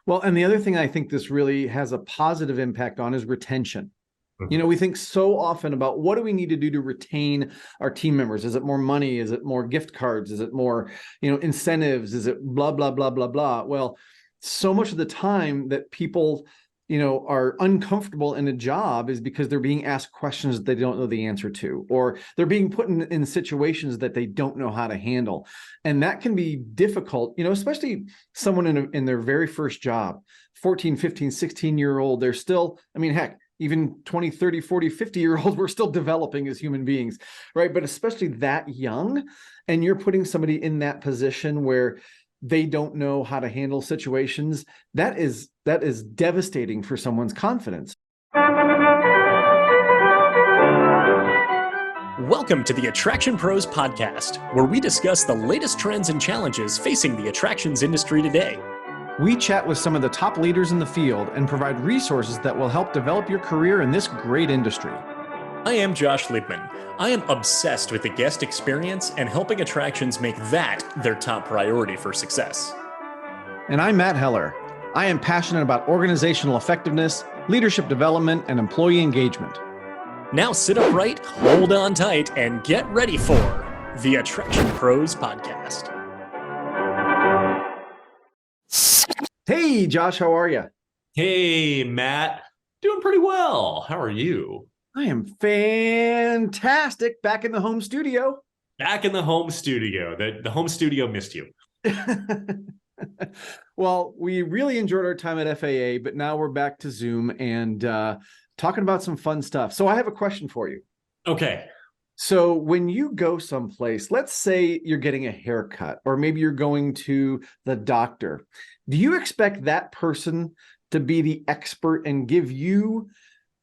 Well, and the other thing I think this really has a positive impact on is retention. You Mhm. know, we think so often about what do we need to do to retain our team members? Is it more money? Is it more gift cards? Is it more, incentives? Is it blah, blah, blah, blah, blah? Well, so much of the time that people, are uncomfortable in a job is because they're being asked questions that they don't know the answer to, or they're being put in situations that they don't know how to handle. And that can be difficult, especially someone in their very first job, 14, 15, 16-year-old, they're still, I mean, heck, even 20, 30, 40, 50-year olds, we're still developing as human beings, right? But especially that young, and you're putting somebody in that position where they don't know how to handle situations, that is devastating for someone's confidence. Welcome to the Attraction Pros podcast, where we discuss the latest trends and challenges facing the attractions industry today. We chat with some of the top leaders in the field and provide resources that will help develop your career in this great industry. I am Josh Liebman. I am obsessed with the guest experience and helping attractions make that their top priority for success. And I'm Matt Heller. I am passionate about organizational effectiveness, leadership development, and employee engagement. Now sit upright, hold on tight, and get ready for the Attraction Pros podcast. Hey, Josh, how are you? Hey, Matt. Doing pretty well. How are you? I am fantastic. Back in the home studio. Back in the home studio. The home studio missed you. Well, we really enjoyed our time at FAA, but now we're back to Zoom and talking about some fun stuff. So I have a question for you. Okay. So when you go someplace, let's say you're getting a haircut, or maybe you're going to the doctor, do you expect that person to be the expert and give you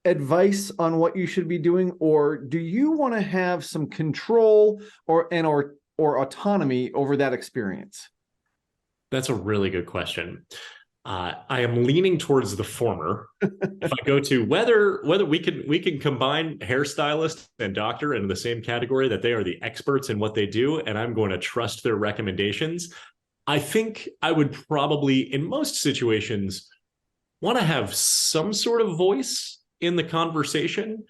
advice on what you should be doing? Or do you want to have some control or autonomy over that experience? That's a really good question. I am leaning towards the former. If I go to whether we can combine hairstylist and doctor in the same category, that they are the experts in what they do, and I'm going to trust their recommendations, I think I would probably, in most situations, want to have some sort of voice in the conversation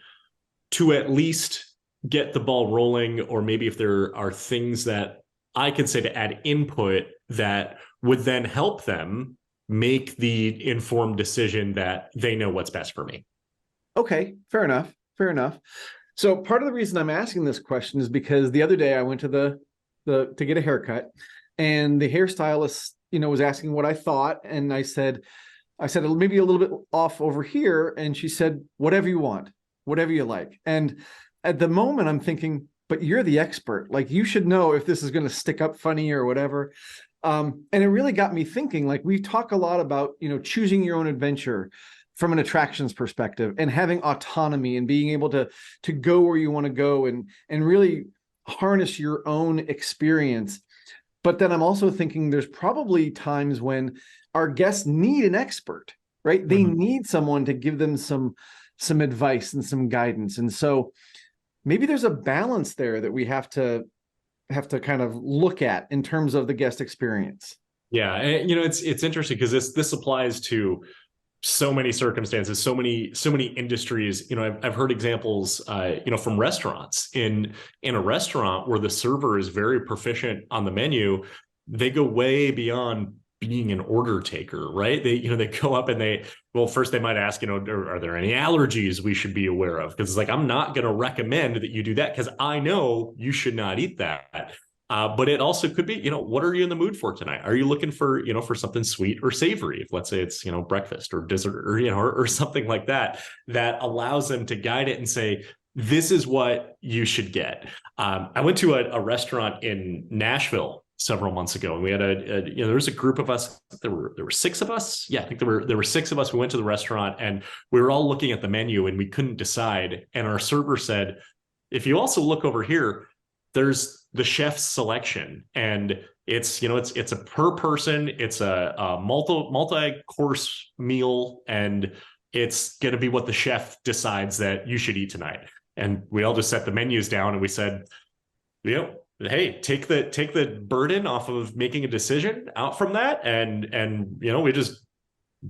to at least get the ball rolling, or maybe if there are things that I can say to add input that would then help them make the informed decision that they know what's best for me. Okay, fair enough. Fair enough. So part of the reason I'm asking this question is because the other day I went to the to get a haircut, and the hairstylist, was asking what I thought, and I said maybe a little bit off over here, and she said, whatever you want, whatever you like. And at the moment I'm thinking, but you're the expert. Like, you should know if this is going to stick up funny or whatever. And it really got me thinking, like, we talk a lot about, choosing your own adventure from an attractions perspective, and having autonomy and being able to go where you want to go and really harness your own experience. But then I'm also thinking there's probably times when our guests need an expert, right? They need someone to give them some advice and some guidance. And so maybe there's a balance there that we have to kind of look at in terms of the guest experience. Yeah, and, it's interesting because this applies to so many circumstances, so many industries. I've heard examples, from restaurants. In a restaurant where the server is very proficient on the menu, they go way beyond being an order taker, right? They go up and first they might ask, are there any allergies we should be aware of? Because it's like, I'm not going to recommend that you do that because I know you should not eat that. But it also could be, what are you in the mood for tonight? Are you looking for, for something sweet or savory? If let's say it's, breakfast or dessert or something like that, that allows them to guide it and say, this is what you should get. I went to a restaurant in Nashville several months ago, and we had there was a group of us. There were six of us. Yeah, I think there were six of us. We went to the restaurant and we were all looking at the menu and we couldn't decide. And our server said, if you also look over here, there's the chef's selection, and it's a per person, it's a multi-course meal, and it's going to be what the chef decides that you should eat tonight. And we all just set the menus down and we said, hey, take the burden off of making a decision out from that, and we just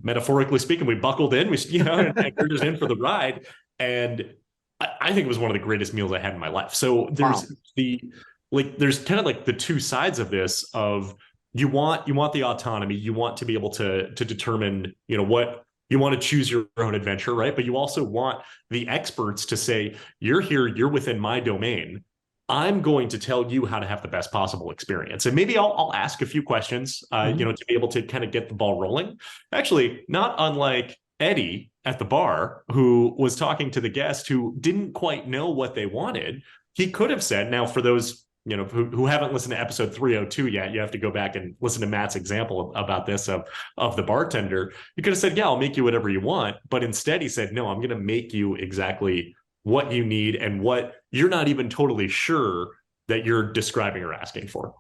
metaphorically speaking, we buckled in, and we're just in for the ride. And I think it was one of the greatest meals I had in my life. So Wow. there's kind of like the two sides of this of you want the autonomy, you want to be able to determine, what you want to choose your own adventure, right? But you also want the experts to say, you're here, you're within my domain. I'm going to tell you how to have the best possible experience. And maybe I'll ask a few questions, to be able to kind of get the ball rolling. Actually, not unlike Eddie at the bar, who was talking to the guest who didn't quite know what they wanted. He could have said, now for those, who haven't listened to episode 302 yet, you have to go back and listen to Matt's example about this of the bartender. You could have said, yeah, I'll make you whatever you want. But instead he said, no, I'm going to make you exactly what you need and what you're not even totally sure that you're describing or asking for.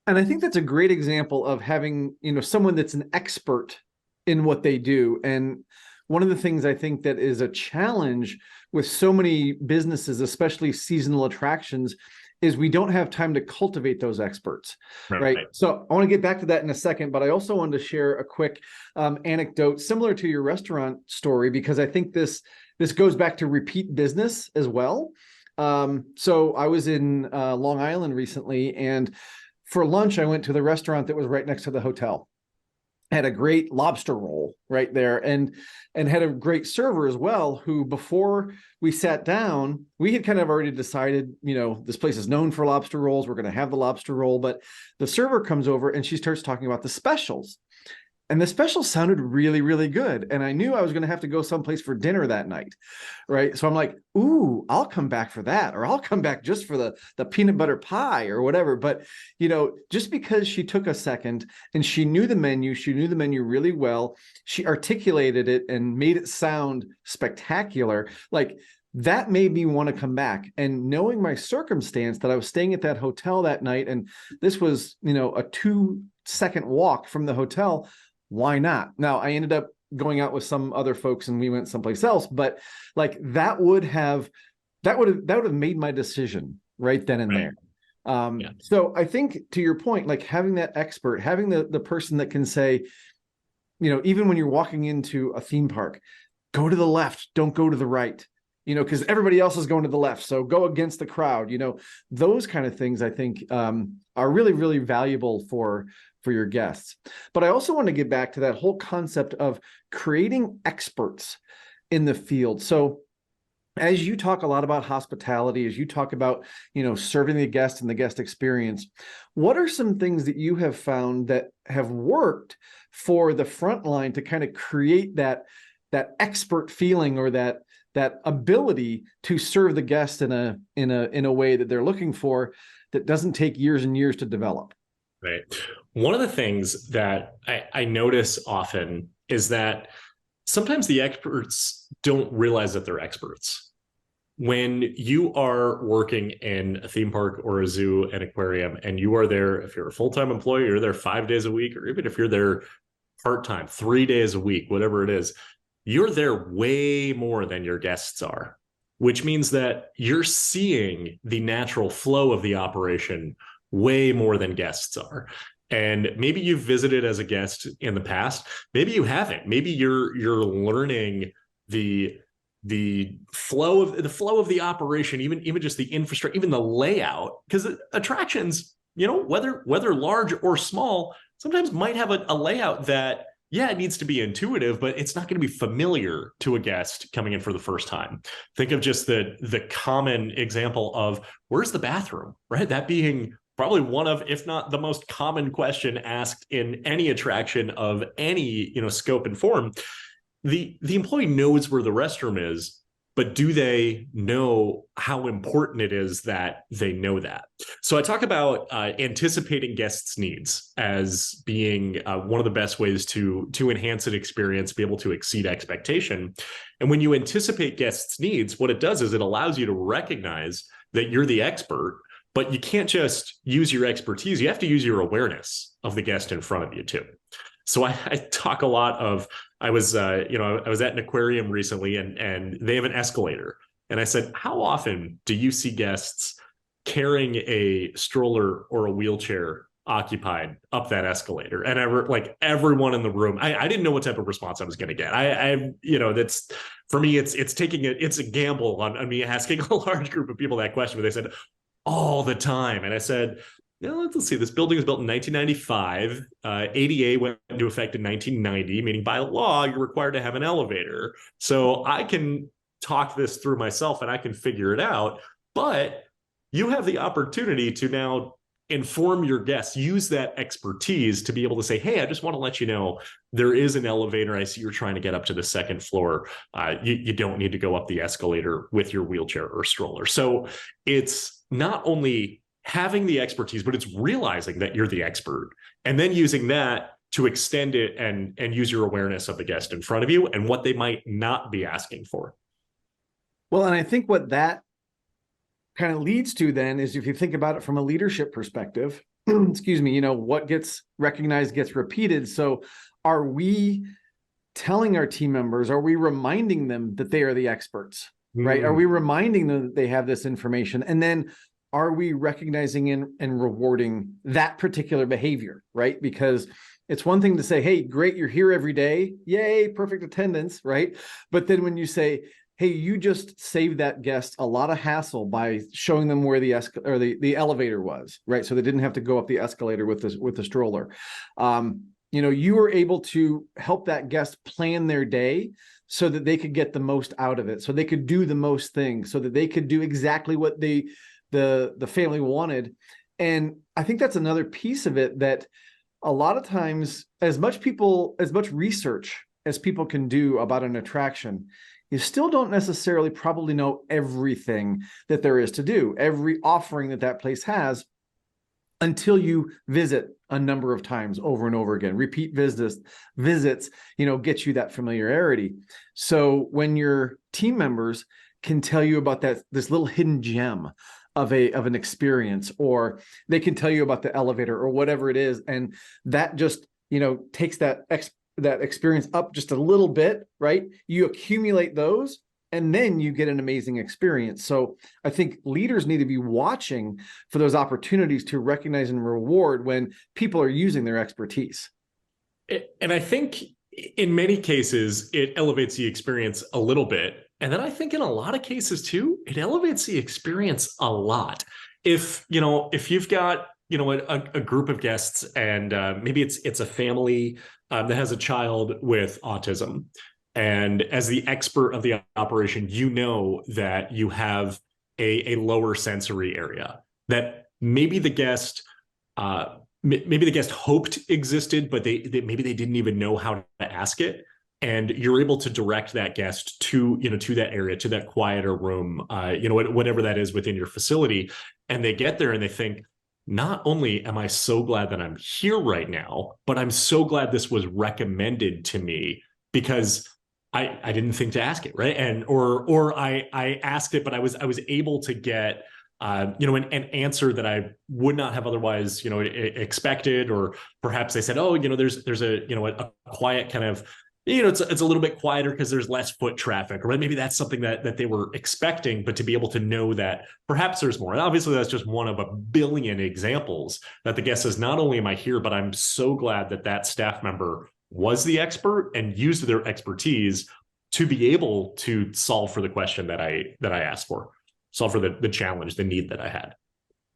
And I think that's a great example of having, someone that's an expert in what they do. And one of the things I think that is a challenge with so many businesses, especially seasonal attractions, is we don't have time to cultivate those experts, right? So I want to get back to that in a second, but I also wanted to share a quick anecdote similar to your restaurant story, because I think this goes back to repeat business as well. So I was in Long Island recently, and for lunch, I went to the restaurant that was right next to the hotel. Had a great lobster roll right there, and had a great server as well, who before we sat down, we had kind of already decided, this place is known for lobster rolls. We're going to have the lobster roll, but the server comes over and she starts talking about the specials. And the special sounded really, really good. And I knew I was going to have to go someplace for dinner that night, right? So I'm like, ooh, I'll come back for that, or I'll come back just for the peanut butter pie or whatever. But, just because she took a second and she knew the menu really well, she articulated it and made it sound spectacular. Like, that made me want to come back. And knowing my circumstance, that I was staying at that hotel that night, and this was, a 2-second walk from the hotel, why not? Now, I ended up going out with some other folks and we went someplace else, but like that would have made my decision right then and there. So I think, to your point, like having that expert, having the person that can say, even when you're walking into a theme park, go to the left, don't go to the right, because everybody else is going to the left. So go against the crowd, those kind of things I think are really, really valuable for your guests. But I also want to get back to that whole concept of creating experts in the field. So as you talk a lot about hospitality, as you talk about, serving the guest and the guest experience, what are some things that you have found that have worked for the front line to kind of create that expert feeling, or that ability to serve the guest in a way that they're looking for, that doesn't take years and years to develop? Right. One of the things that I notice often is that sometimes the experts don't realize that they're experts. When you are working in a theme park or a zoo, an aquarium, and you are there, if you're a full-time employee, you're there 5 days a week, or even if you're there part-time, 3 days a week, whatever it is, you're there way more than your guests are, which means that you're seeing the natural flow of the operation way more than guests are. And maybe you've visited as a guest in the past, maybe you haven't. Maybe you're learning the flow of the operation, even just the infrastructure, even the layout, because attractions, whether large or small, sometimes might have a layout that, yeah, it needs to be intuitive, but it's not going to be familiar to a guest coming in for the first time. Think of just the common example of, where's the bathroom, right? That being probably one of, if not the most common question asked in any attraction of any, scope and form. The employee knows where the restroom is, but do they know how important it is that they know that? So I talk about anticipating guests' needs as being one of the best ways to enhance an experience, be able to exceed expectation. And when you anticipate guests' needs, what it does is it allows you to recognize that you're the expert, but you can't just use your expertise. You have to use your awareness of the guest in front of you too. So I talk a lot of, I was at an aquarium recently, and they have an escalator. And I said, how often do you see guests carrying a stroller or a wheelchair occupied up that escalator, and everyone in the room, I didn't know what type of response I was going to get. That's, for me, it's a gamble on me asking a large group of people that question, but they said all the time. And I said, let's see, this building was built in 1995. ADA went into effect in 1990, meaning by law, you're required to have an elevator. So I can talk this through myself and I can figure it out. But you have the opportunity to now inform your guests, use that expertise to be able to say, hey, I just want to let you know there is an elevator. I see you're trying to get up to the second floor. You don't need to go up the escalator with your wheelchair or stroller. So it's not only having the expertise, but it's realizing that you're the expert and then using that to extend it and use your awareness of the guest in front of you and what they might not be asking for. Well, and I think what that kind of leads to then is, if you think about it from a leadership perspective, excuse me, what gets recognized gets repeated. So are we telling our team members, are we reminding them that they are the experts, right? Are we reminding them that they have this information? And then are we recognizing and rewarding that particular behavior, right? Because it's one thing to say, hey, great, you're here every day. Yay, perfect attendance, right? But then when you say, hey, you just saved that guest a lot of hassle by showing them where the elevator was, right? So they didn't have to go up the escalator with the stroller. You were able to help that guest plan their day so that they could get the most out of it, so they could do the most things, so that they could do exactly what the family wanted. And I think that's another piece of it, that a lot of times, as much research as people can do about an attraction, you still don't necessarily probably know everything that there is to do, every offering that place has, until you visit a number of times over and over again. Repeat visits, get you that familiarity. So when your team members can tell you about this little hidden gem of an experience, or they can tell you about the elevator or whatever it is, and that just takes that experience up just a little bit, right? You accumulate those, and then you get an amazing experience. So I think leaders need to be watching for those opportunities to recognize and reward when people are using their expertise. And I think in many cases, it elevates the experience a little bit. And then I think in a lot of cases too, it elevates the experience a lot. If you've got, a group of guests, and maybe it's a family that has a child with autism. And as the expert of the operation, that you have a lower sensory area that maybe the guest hoped existed, but maybe they didn't even know how to ask it. And you're able to direct that guest to that area, to that quieter room, whatever that is within your facility. And they get there and they think, not only am I so glad that I'm here right now, but I'm so glad this was recommended to me, because I didn't think to ask it, right? And or I asked it, but I was able to get an answer that I would not have otherwise expected. Or perhaps they said, oh, there's a quiet kind of, it's a little bit quieter because there's less foot traffic, or maybe that's something that they were expecting. But to be able to know that perhaps there's more, and obviously that's just one of a billion examples that the guest says, not only am I here, but I'm so glad that staff member was the expert and used their expertise to be able to solve for the question that I asked for, solve for the challenge, the need that I had.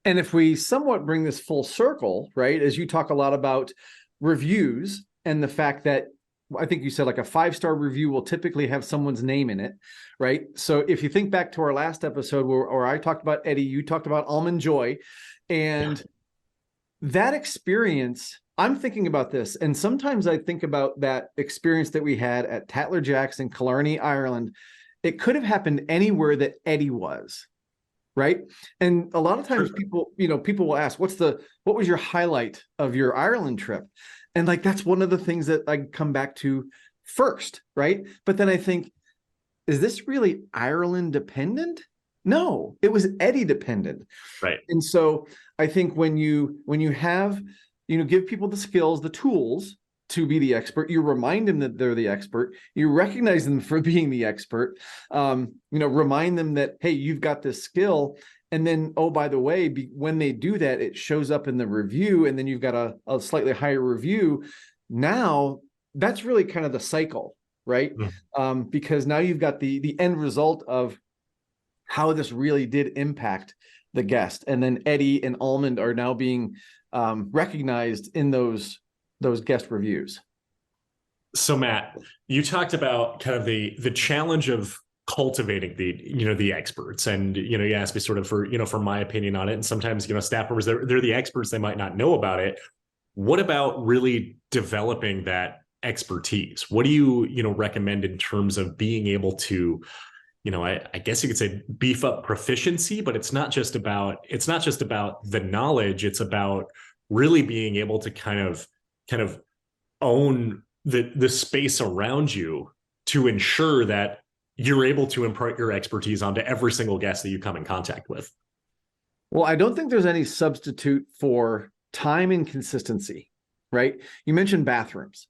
And if we somewhat bring this full circle, right, as you talk a lot about reviews and the fact that, I think you said like a 5-star review will typically have someone's name in it, right? So if you think back to our last episode where I talked about Eddie, you talked about Almond Joy, and that experience, I'm thinking about this, and sometimes I think about that experience that we had at Tatler Jacks in Killarney, Ireland. It could have happened anywhere that Eddie was, right? And a lot of times people will ask, what was your highlight of your Ireland trip? And that's one of the things that I come back to first, right? But then I think, is this really Ireland dependent? No, it was Eddie dependent. Right. And so I think when you have, give people the skills, the tools to be the expert, you remind them that they're the expert, you recognize them for being the expert, remind them that, hey, you've got this skill, And then, oh, by the way, when they do that, it shows up in the review, and then you've got a slightly higher review. Now that's really kind of the cycle, right? Because now you've got the end result of how this really did impact the guest. And then Eddie and Almond are now being recognized in those guest reviews. So Matt, you talked about kind of the challenge of cultivating the experts, and you asked me sort of for my opinion on it. And sometimes staff members, they're the experts, they might not know about it. What about really developing that expertise? What do you recommend in terms of being able to, I guess you could say, beef up proficiency? But it's not just about the knowledge. It's about really being able to kind of own the space around you to ensure that you're able to impart your expertise onto every single guest that you come in contact with. Well, I don't think there's any substitute for time and consistency, right? You mentioned bathrooms.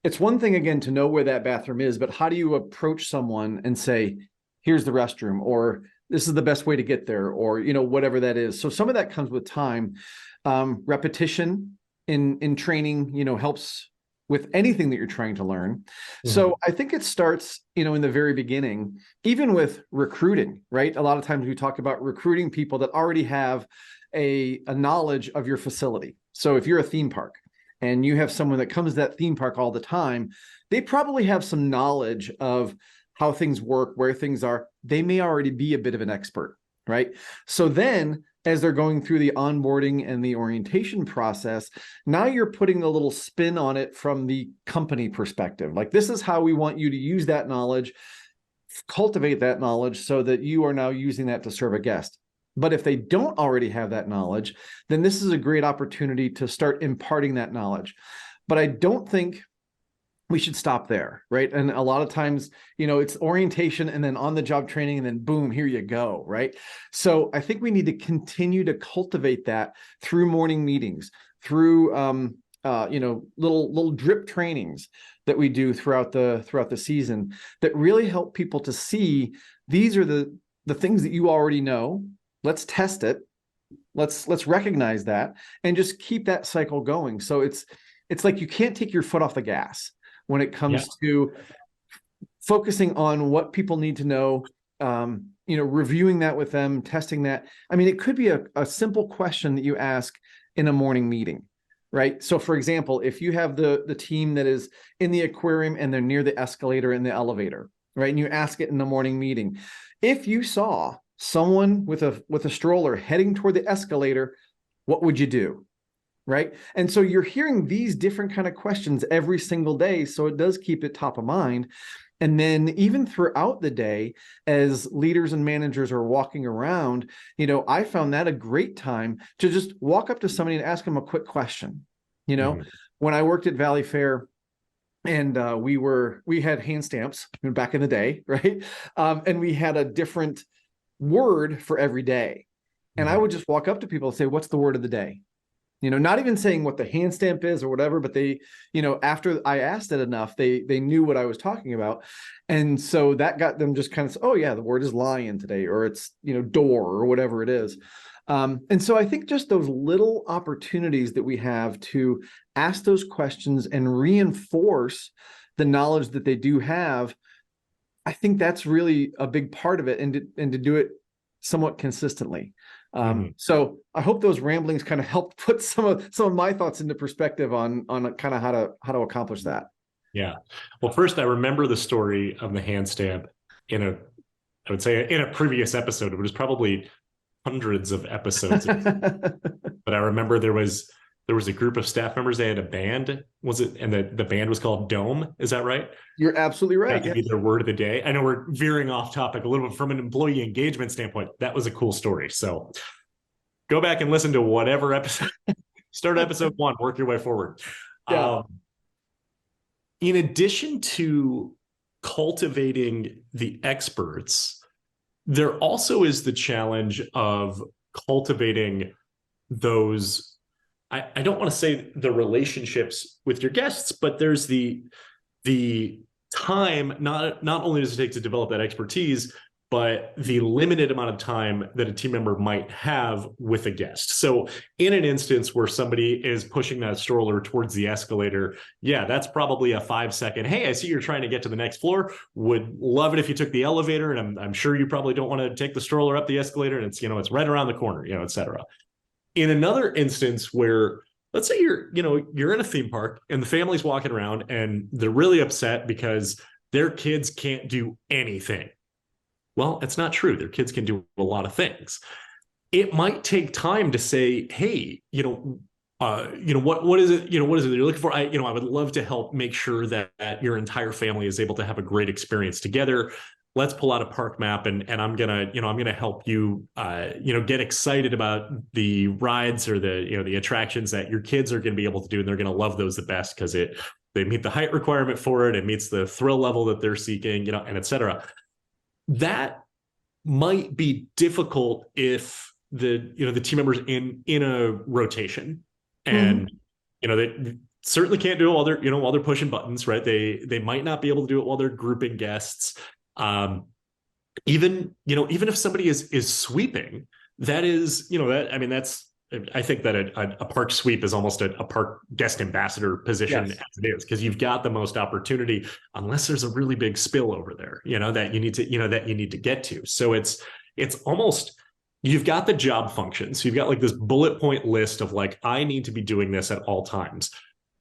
It's one thing, again, to know where that bathroom is, but how do you approach someone and say, here's the restroom, or this is the best way to get there, or whatever that is. So some of that comes with time. Repetition in training helps with anything that you're trying to learn. So I think it starts in the very beginning, even with recruiting, right? A lot of times we talk about recruiting people that already have a knowledge of your facility. So if you're a theme park and you have someone that comes to that theme park all the time, they probably have some knowledge of how things work, where things are. They may already be a bit of an expert, right? So then as they're going through the onboarding and the orientation process, now you're putting a little spin on it from the company perspective. Like, this is how we want you to use that knowledge, cultivate that knowledge so that you are now using that to serve a guest. But if they don't already have that knowledge, then this is a great opportunity to start imparting that knowledge. But I don't think we should stop there, right? And a lot of times, it's orientation and then on-the-job training, and then boom, here you go, right? So I think we need to continue to cultivate that through morning meetings, through little drip trainings that we do throughout the season that really help people to see these are the things that you already know. Let's test it. Let's recognize that and just keep that cycle going. So it's like you can't take your foot off the gas when it comes to focusing on what people need to know, reviewing that with them, testing that. I mean, it could be a simple question that you ask in a morning meeting, right? So for example, if you have the team that is in the aquarium and they're near the escalator in the elevator, right? And you ask it in the morning meeting, if you saw someone with a stroller heading toward the escalator, what would you do? Right. And so you're hearing these different kind of questions every single day. So it does keep it top of mind. And then even throughout the day, as leaders and managers are walking around, I found that a great time to just walk up to somebody and ask them a quick question. When I worked at Valley Fair, and we had hand stamps back in the day, right? And we had a different word for every day. And I would just walk up to people and say, what's the word of the day? Not even saying what the hand stamp is or whatever, but they, after I asked it enough, they knew what I was talking about. And so that got them just kind of, oh yeah, the word is lion today, or it's, door or whatever it is. And so I think just those little opportunities that we have to ask those questions and reinforce the knowledge that they do have, I think that's really a big part of it, and to do it somewhat consistently. So I hope those ramblings kind of helped put some of my thoughts into perspective on kind of how to accomplish that. Yeah. Well, first, I remember the story of the hand stamp I would say in a previous episode. It was probably hundreds of episodes. But I remember there was a group of staff members. They had a band, was it? And the band was called Dome. Is that right? You're absolutely right. That could be their word of the day. I know we're veering off topic a little bit from an employee engagement standpoint. That was a cool story. So go back and listen to whatever episode. Start episode 1, work your way forward. Yeah. In addition to cultivating the experts, there also is the challenge of cultivating those, I don't want to say the relationships with your guests, but there's the time, not only does it take to develop that expertise, but the limited amount of time that a team member might have with a guest. So in an instance where somebody is pushing that stroller towards the escalator, yeah, that's probably a 5-second, hey, I see you're trying to get to the next floor. Would love it if you took the elevator, and I'm sure you probably don't want to take the stroller up the escalator, and it's, it's right around the corner, et cetera. In another instance where, let's say you're in a theme park and the family's walking around and they're really upset because their kids can't do anything. Well, it's not true. Their kids can do a lot of things. It might take time to say, hey, what is it, what is it you're looking for? I would love to help make sure that your entire family is able to have a great experience together. Let's pull out a park map, and I'm gonna help you, get excited about the rides or the attractions that your kids are going to be able to do, and they're going to love those the best because they meet the height requirement for it. It meets the thrill level that they're seeking, and et cetera. That might be difficult if the team members in a rotation, and they certainly can't do it while they're pushing buttons, right? They might not be able to do it while they're grouping guests. Even if somebody is sweeping, that is, I think that a park sweep is almost a park guest ambassador position, yes, as it is, because you've got the most opportunity, unless there's a really big spill over there, that you need to get to. So it's almost, you've got the job function. So you've got like this bullet point list of like, I need to be doing this at all times.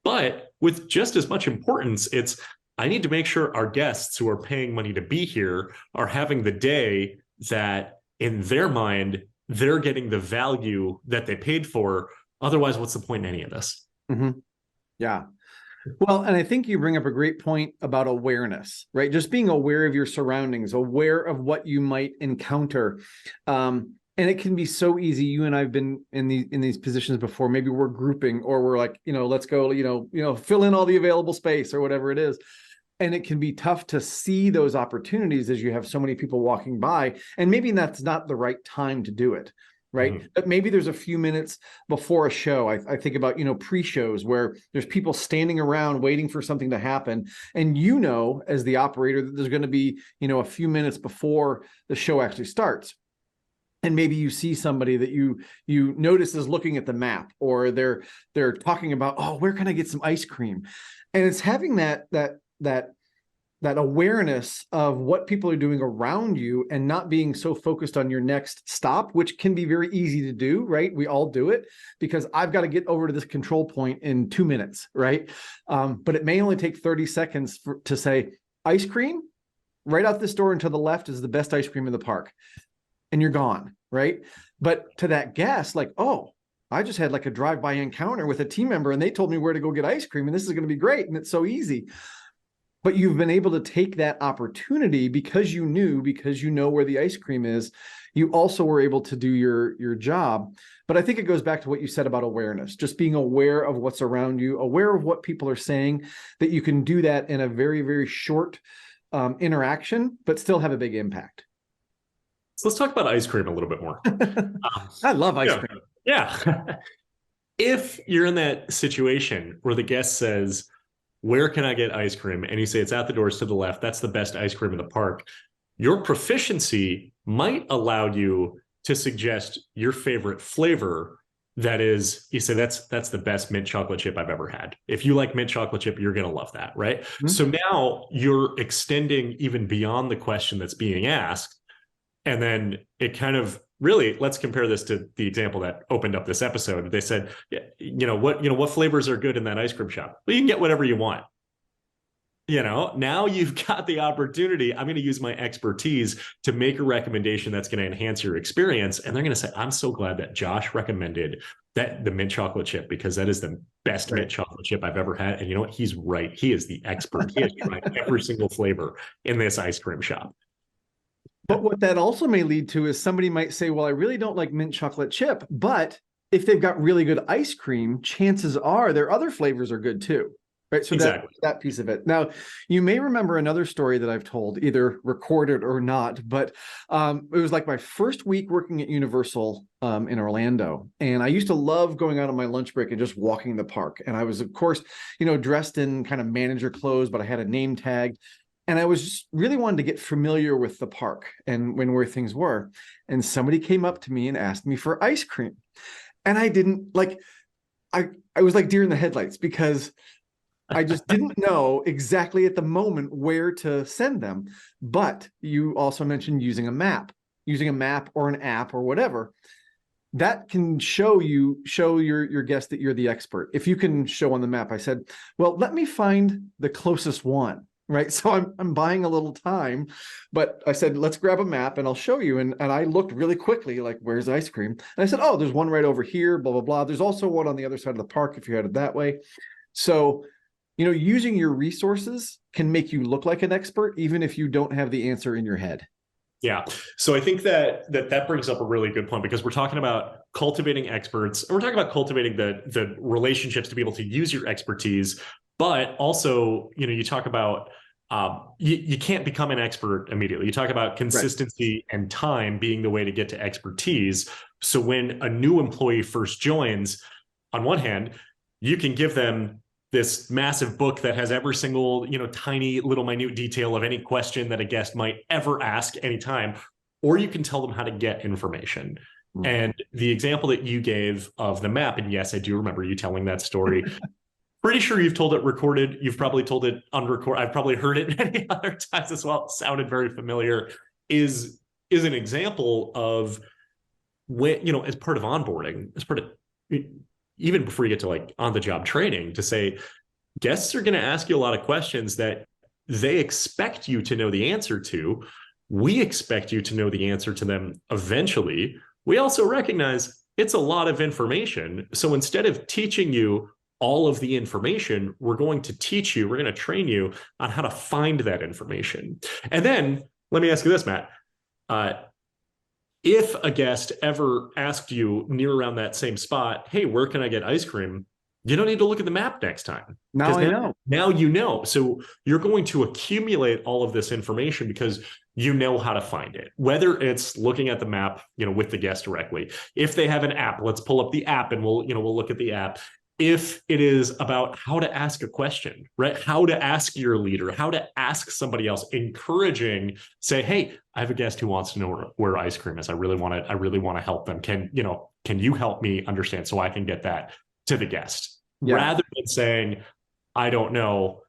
But with just as much importance, it's, I need to make sure our guests who are paying money to be here are having the day that in their mind, they're getting the value that they paid for. Otherwise, what's the point in any of this? Mm-hmm. Yeah. Well, and I think you bring up a great point about awareness, right? Just being aware of your surroundings, aware of what you might encounter. And it can be so easy. You and I've been in these positions before. Maybe we're grouping, or we're like, let's go, fill in all the available space or whatever it is. And it can be tough to see those opportunities as you have so many people walking by. And maybe that's not the right time to do it, right? Mm-hmm. But maybe there's a few minutes before a show. I think about, pre-shows where there's people standing around waiting for something to happen. And as the operator, that there's going to be, a few minutes before the show actually starts. And maybe you see somebody that you notice is looking at the map, or they're talking about, oh, where can I get some ice cream? And it's having that awareness of what people are doing around you and not being so focused on your next stop, which can be very easy to do, right? We all do it because I've got to get over to this control point in 2 minutes, right? But it may only take 30 seconds to say, ice cream right out this door and to the left is the best ice cream in the park. And you're gone, right? But to that guest, like, oh, I just had like a drive-by encounter with a team member and they told me where to go get ice cream and this is going to be great. And it's so easy. But you've been able to take that opportunity because you know where the ice cream is. You also were able to do your job. But I think it goes back to what you said about awareness, just being aware of what's around you, aware of what people are saying, that you can do that in a very, very short interaction, but still have a big impact. So let's talk about ice cream a little bit more. I love ice cream. Yeah. If you're in that situation where the guest says, where can I get ice cream? And you say it's at the doors to the left. That's the best ice cream in the park. Your proficiency might allow you to suggest your favorite flavor. That is, you say that's the best mint chocolate chip I've ever had. If you like mint chocolate chip, you're going to love that, right? Mm-hmm. So now you're extending even beyond the question that's being asked. And then it kind of really, let's compare this to the example that opened up this episode. They said, what flavors are good in that ice cream shop? Well, you can get whatever you want. Now you've got the opportunity. I'm going to use my expertise to make a recommendation that's going to enhance your experience. And they're going to say, I'm so glad that Josh recommended the mint chocolate chip, because that is the best mint chocolate chip I've ever had. And you know what? He's right. He is the expert. He has tried every single flavor in this ice cream shop. But what that also may lead to is somebody might say, well, I really don't like mint chocolate chip, but if they've got really good ice cream, chances are their other flavors are good too, right? So exactly. that piece of it. Now, you may remember another story that I've told, either recorded or not, but it was like my first week working at Universal in Orlando. And I used to love going out on my lunch break and just walking the park. And I was, of course, dressed in kind of manager clothes, but I had a name tag. And I was just really wanted to get familiar with the park and where things were. And somebody came up to me and asked me for ice cream. And I didn't like, I was like deer in the headlights because I just didn't know exactly at the moment where to send them. But you also mentioned using a map or an app or whatever that can show your guest that you're the expert. If you can show on the map, I said, well, let me find the closest one. Right. So I'm buying a little time, but I said, let's grab a map and I'll show you. And I looked really quickly, like, where's ice cream? And I said, oh, there's one right over here, blah, blah, blah. There's also one on the other side of the park if you're headed that way. So, using your resources can make you look like an expert, even if you don't have the answer in your head. Yeah. So I think that brings up a really good point, because we're talking about cultivating experts, and we're talking about cultivating the relationships to be able to use your expertise. But also, you talk about you can't become an expert immediately. You talk about consistency and time being the way to get to expertise. So when a new employee first joins, on one hand, you can give them this massive book that has every single, tiny little minute detail of any question that a guest might ever ask anytime, or you can tell them how to get information. Mm-hmm. And the example that you gave of the map, and yes, I do remember you telling that story. Pretty sure you've told it recorded. You've probably told it unrecorded. I've probably heard it many other times as well. It sounded very familiar. Is an example of when, as part of onboarding, as part of, even before you get to like on the job training, to say guests are going to ask you a lot of questions that they expect you to know the answer to. We expect you to know the answer to them eventually. We also recognize it's a lot of information. So instead of teaching you all of the information, we're going to train you on how to find that information. And then let me ask you this, Matt. If a guest ever asked you near around that same spot, hey, where can I get ice cream? You don't need to look at the map next time. Now I know. Now you know. So you're going to accumulate all of this information because you know how to find it. Whether it's looking at the map, with the guest directly. If they have an app, let's pull up the app and we'll look at the app. If it is about how to ask a question, right? How to ask your leader, how to ask somebody else, encouraging, say, hey, I have a guest who wants to know where ice cream is. I really want to help them. Can you help me understand so I can get that to the guest? Yeah. Rather than saying, I don't know,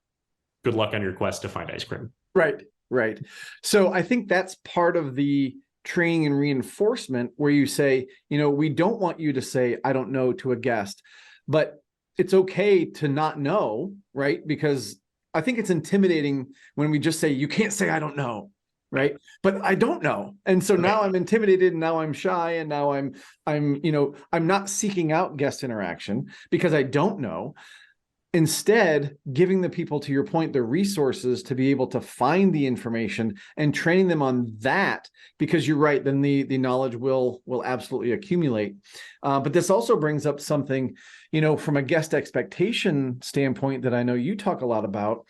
good luck on your quest to find ice cream. Right. So I think that's part of the training and reinforcement where you say, we don't want you to say, I don't know, to a guest. But it's okay to not know, right? Because I think it's intimidating when we just say, you can't say, I don't know, right? But I don't know. And so now I'm intimidated and now I'm shy and now I'm not seeking out guest interaction because I don't know. Instead, giving the people, to your point, the resources to be able to find the information and training them on that, because you're right, then the knowledge will absolutely accumulate. But this also brings up something, from a guest expectation standpoint that I know you talk a lot about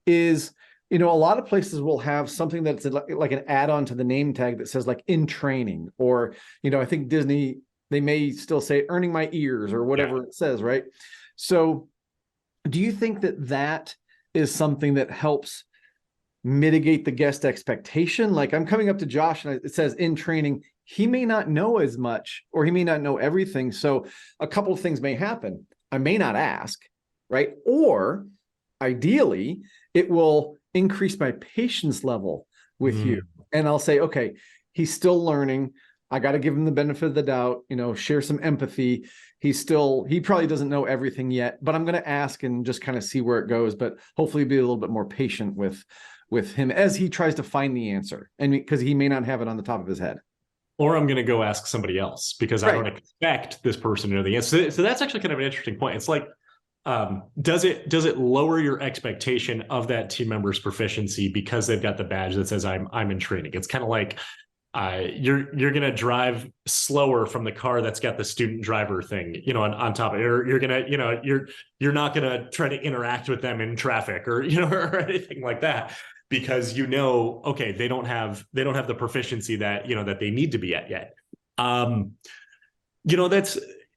is, a lot of places will have something that's like an add-on to the name tag that says like in training, or, I think Disney, they may still say earning my ears or whatever it says, right? So do you think that is something that helps mitigate the guest expectation? Like I'm coming up to Josh and it says in training, he may not know as much or he may not know everything. So a couple of things may happen. I may not ask, right? Or ideally, it will increase my patience level with you. And I'll say, okay, he's still learning. I got to give him the benefit of the doubt, share some empathy. He probably doesn't know everything yet, but I'm going to ask and just kind of see where it goes, but hopefully be a little bit more patient with him as he tries to find the answer. And because he may not have it on the top of his head. Or I'm going to go ask somebody else because I don't expect this person to know the answer. So that's actually kind of an interesting point. It's like, does it lower your expectation of that team member's proficiency because they've got the badge that says I'm in training? It's kind of like, you're going to drive slower from the car that's got the student driver thing, on top of it. Or you're going to, you're not going to try to interact with them in traffic or, or anything like that, because, okay, they don't have the proficiency that, that they need to be at yet.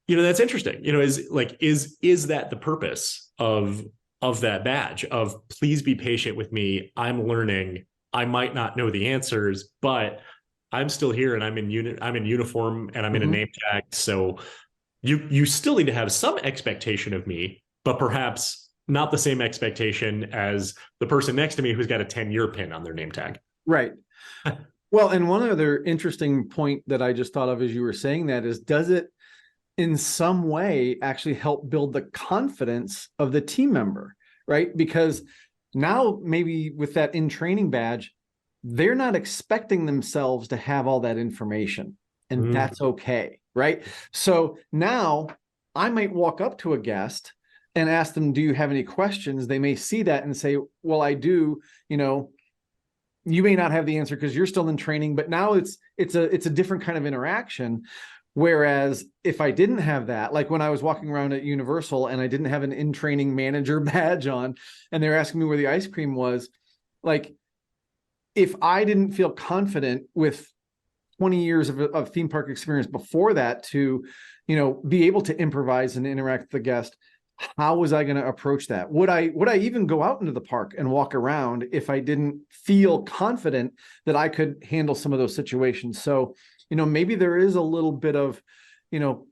That's interesting, is that the purpose of of that badge of please be patient with me. I'm learning. I might not know the answers, but I'm still here and I'm in uniform and I'm in a name tag. So you still need to have some expectation of me, but perhaps not the same expectation as the person next to me who's got a 10-year pin on their name tag. Right. Well, and one other interesting point that I just thought of as you were saying that is, does it in some way actually help build the confidence of the team member, right? Because now maybe with that in training badge, they're not expecting themselves to have all that information, and that's okay, right? So now I might walk up to a guest and ask them, do you have any questions? They may see that and say, well, I do. You may not have the answer because you're still in training, but now it's a different kind of interaction. Whereas if I didn't have that, like when I was walking around at Universal and I didn't have an in training manager badge on, and they're asking me where the ice cream was, like if I didn't feel confident with 20 years of theme park experience before that to, be able to improvise and interact with the guest, how was I going to approach that? Would I even go out into the park and walk around if I didn't feel confident that I could handle some of those situations? So, maybe there is a little bit of,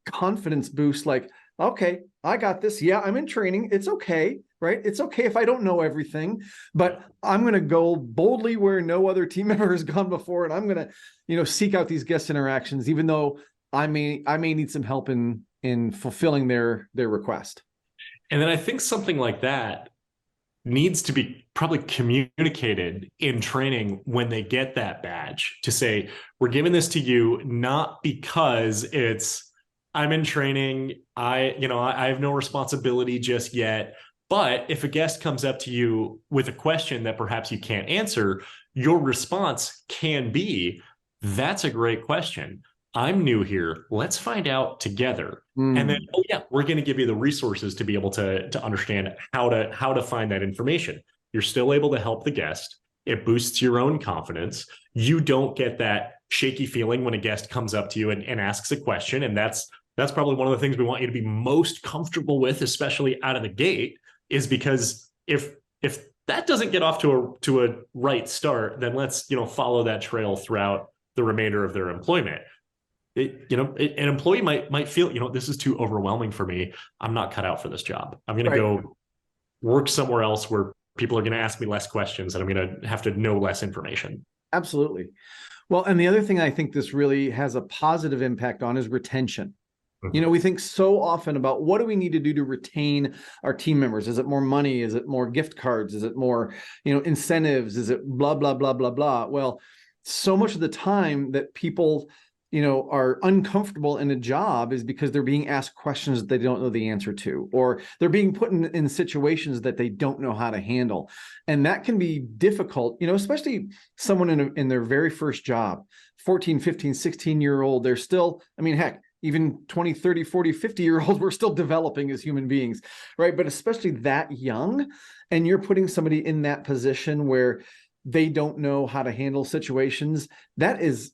confidence boost, like, okay, I got this. Yeah, I'm in training. It's okay, right? It's okay if I don't know everything, but I'm going to go boldly where no other team member has gone before. And I'm going to, seek out these guest interactions, even though I may need some help in fulfilling their request. And then I think something like that needs to be probably communicated in training when they get that badge to say, we're giving this to you, not because I'm in training. I have no responsibility just yet. But if a guest comes up to you with a question that perhaps you can't answer, your response can be, that's a great question. I'm new here. Let's find out together. And then, oh yeah, we're going to give you the resources to be able to understand how to find that information. You're still able to help the guest. It boosts your own confidence. You don't get that shaky feeling when a guest comes up to you and asks a question. And that's probably one of the things we want you to be most comfortable with, especially out of the gate, is because if that doesn't get off to a right start, then let's follow that trail throughout the remainder of their employment. An employee might feel, this is too overwhelming for me. I'm not cut out for this job. I'm going to go work somewhere else where people are going to ask me less questions and I'm going to have to know less information. Absolutely. Well, and the other thing I think this really has a positive impact on is retention. We think so often about what do we need to do to retain our team members? Is it more money? Is it more gift cards? Is it more, incentives? Is it blah, blah, blah, blah, blah? Well, so much of the time that people are uncomfortable in a job is because they're being asked questions that they don't know the answer to, or they're being put in situations that they don't know how to handle. And that can be difficult, especially someone in their very first job, 14, 15, 16-year-old, they're still, heck, even 20, 30, 40, 50-year-olds, we're still developing as human beings, right? But especially that young, and you're putting somebody in that position where they don't know how to handle situations, that is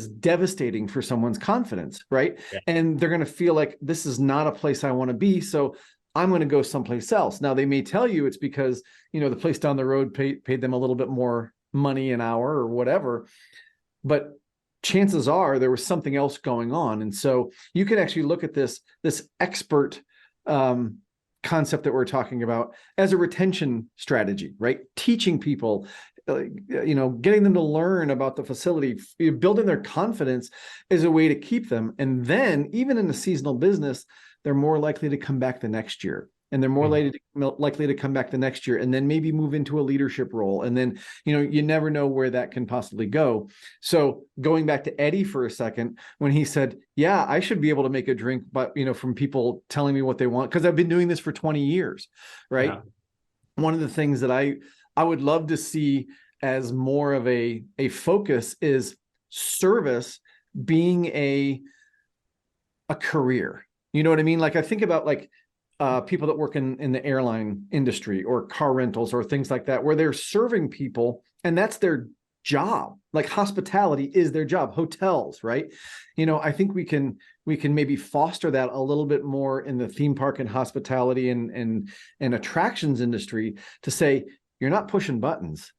devastating for someone's confidence, right? Yeah. And they're going to feel like this is not a place I want to be, so I'm going to go someplace else. Now, they may tell you it's because, the place down the road paid them a little bit more money an hour or whatever, but chances are there was something else going on. And so you can actually look at this expert concept that we're talking about as a retention strategy, right? Teaching people, getting them to learn about the facility, building their confidence is a way to keep them. And then even in the seasonal business, they're more likely to come back the next year. And they're more likely to come back the next year and then maybe move into a leadership role. And then, you never know where that can possibly go. So going back to Eddie for a second, when he said, yeah, I should be able to make a drink, but, from people telling me what they want, because I've been doing this for 20 years, right? Yeah. One of the things that I would love to see as more of a focus is service being a career. You know what I mean? Like I think about people that work in the airline industry or car rentals or things like that, where they're serving people and that's their job. Like hospitality is their job. Hotels, right? I think we can we can maybe foster that a little bit more in the theme park and hospitality and attractions industry to say, you're not pushing buttons.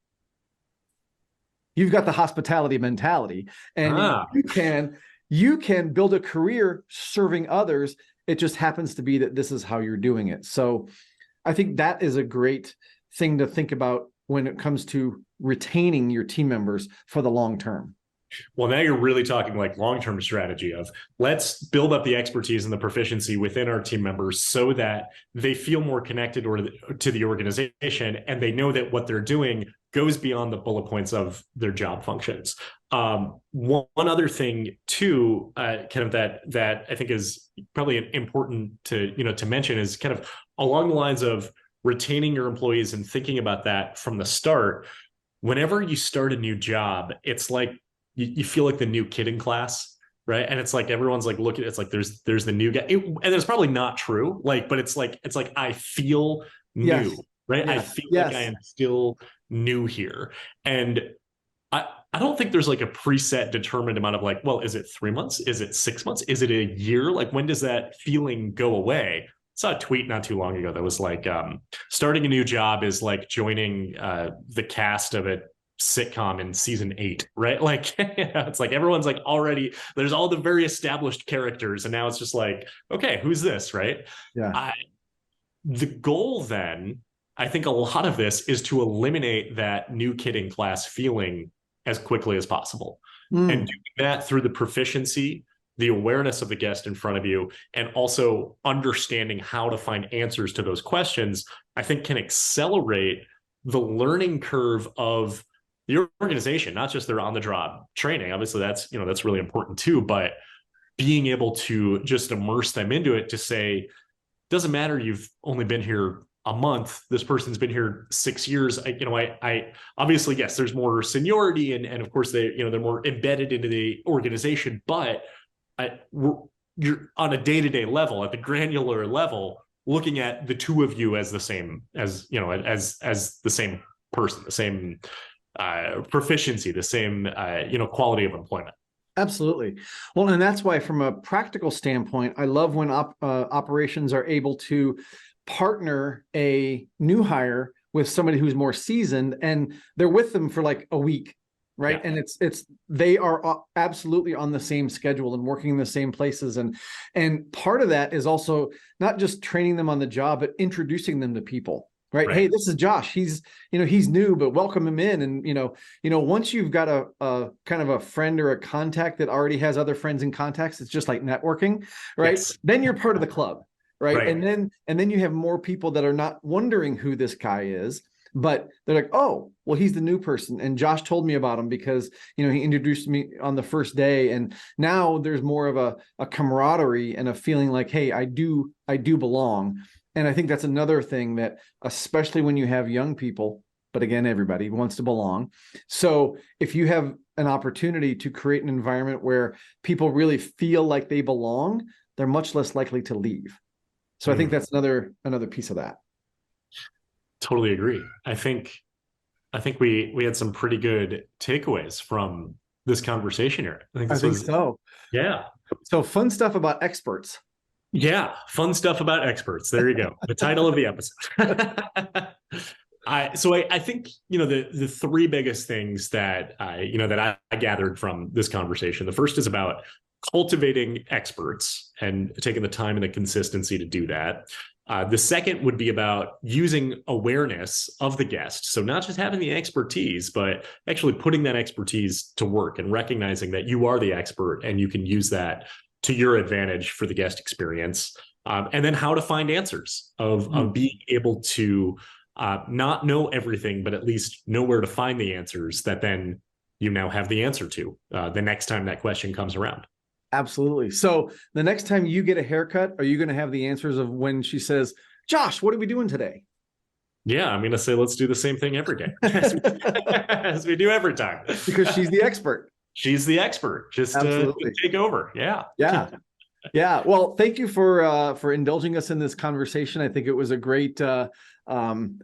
You've got the hospitality mentality, and you can build a career serving others. It just happens to be that this is how you're doing it. So I think that is a great thing to think about when it comes to retaining your team members for the long term. Well, now you're really talking like long-term strategy of let's build up the expertise and the proficiency within our team members so that they feel more connected to the organization, and they know that what they're doing goes beyond the bullet points of their job functions. One other thing too, kind of that I think is probably important to mention is kind of along the lines of retaining your employees and thinking about that from the start. Whenever you start a new job, it's like you feel like the new kid in class, right? And it's like everyone's like looking. It's like there's the new guy, and it's probably not true. Like, but it's like I feel new, yes. right? Yes. I feel like I am still new here, and I don't think there's like a preset determined amount of like, well, is it 3 months? Is it 6 months? Is it a year? Like, when does that feeling go away? I saw a tweet not too long ago that was like, starting a new job is like joining the cast of a sitcom in season 8, right? Like, it's like everyone's like already, there's all the very established characters, and now it's just like, okay, who's this, right? Yeah. The goal then, I think a lot of this is to eliminate that new kid in class feeling as quickly as possible. And doing that through the proficiency, the awareness of the guest in front of you, and also understanding how to find answers to those questions, I think can accelerate the learning curve of the organization, not just their on-the-job training. Obviously, that's really important too, but being able to just immerse them into it to say, doesn't matter, you've only been here a month, this person's been here 6 years. I obviously, yes, there's more seniority, and of course they're more embedded into the organization, but you're on a day-to-day level, at the granular level, looking at the two of you as the same, as the same person, the same proficiency, the same quality of employment. Absolutely. Well, and that's why from a practical standpoint, I love when operations are able to partner a new hire with somebody who's more seasoned, and they're with them for like a week, right? Yeah. And they are absolutely on the same schedule and working in the same places. And part of that is also not just training them on the job, but introducing them to people. Right. Hey, this is Josh. He's new, but welcome him in. And, once you've got a kind of a friend or a contact that already has other friends and contacts, it's just like networking, right? Yes. Then you're part of the club, right? And then you have more people that are not wondering who this guy is, but they're like, oh, well, he's the new person. And Josh told me about him because, he introduced me on the first day. And now there's more of a camaraderie and a feeling like, hey, I do belong. And I think that's another thing that, especially when you have young people, but again, everybody wants to belong. So if you have an opportunity to create an environment where people really feel like they belong, they're much less likely to leave. So I think that's another piece of that. Totally agree. I think we had some pretty good takeaways from this conversation here. I think so. Yeah. So fun stuff about experts. Yeah, fun stuff about experts. There you go. The title of the episode. I think the three biggest things that I gathered from this conversation. The first is about cultivating experts and taking the time and the consistency to do that. The second would be about using awareness of the guest. So not just having the expertise, but actually putting that expertise to work and recognizing that you are the expert and you can use that to your advantage for the guest experience. And then how to find answers of being able to not know everything, but at least know where to find the answers that then you now have the answer to the next time that question comes around. Absolutely. So the next time you get a haircut, are you going to have the answers of when she says, Josh, what are we doing today? Yeah, I'm going to say, let's do the same thing every day as we do every time. Because she's the expert. She's the expert. Just to take over. Yeah. Yeah. Yeah. Well, thank you for indulging us in this conversation. I think it was a great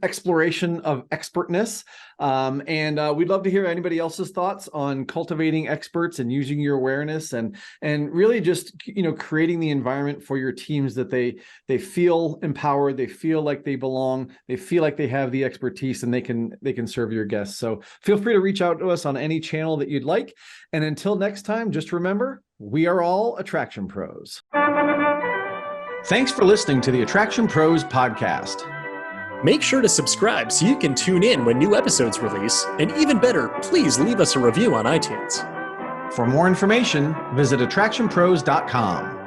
exploration of expertness. And we'd love to hear anybody else's thoughts on cultivating experts and using your awareness and really just, creating the environment for your teams that they feel empowered, they feel like they belong, they feel like they have the expertise, and they can serve your guests. So feel free to reach out to us on any channel that you'd like. And until next time, just remember, we are all attraction pros. Thanks for listening to the Attraction Pros podcast. Make sure to subscribe so you can tune in when new episodes release, and even better, please leave us a review on iTunes. For more information, visit attractionpros.com.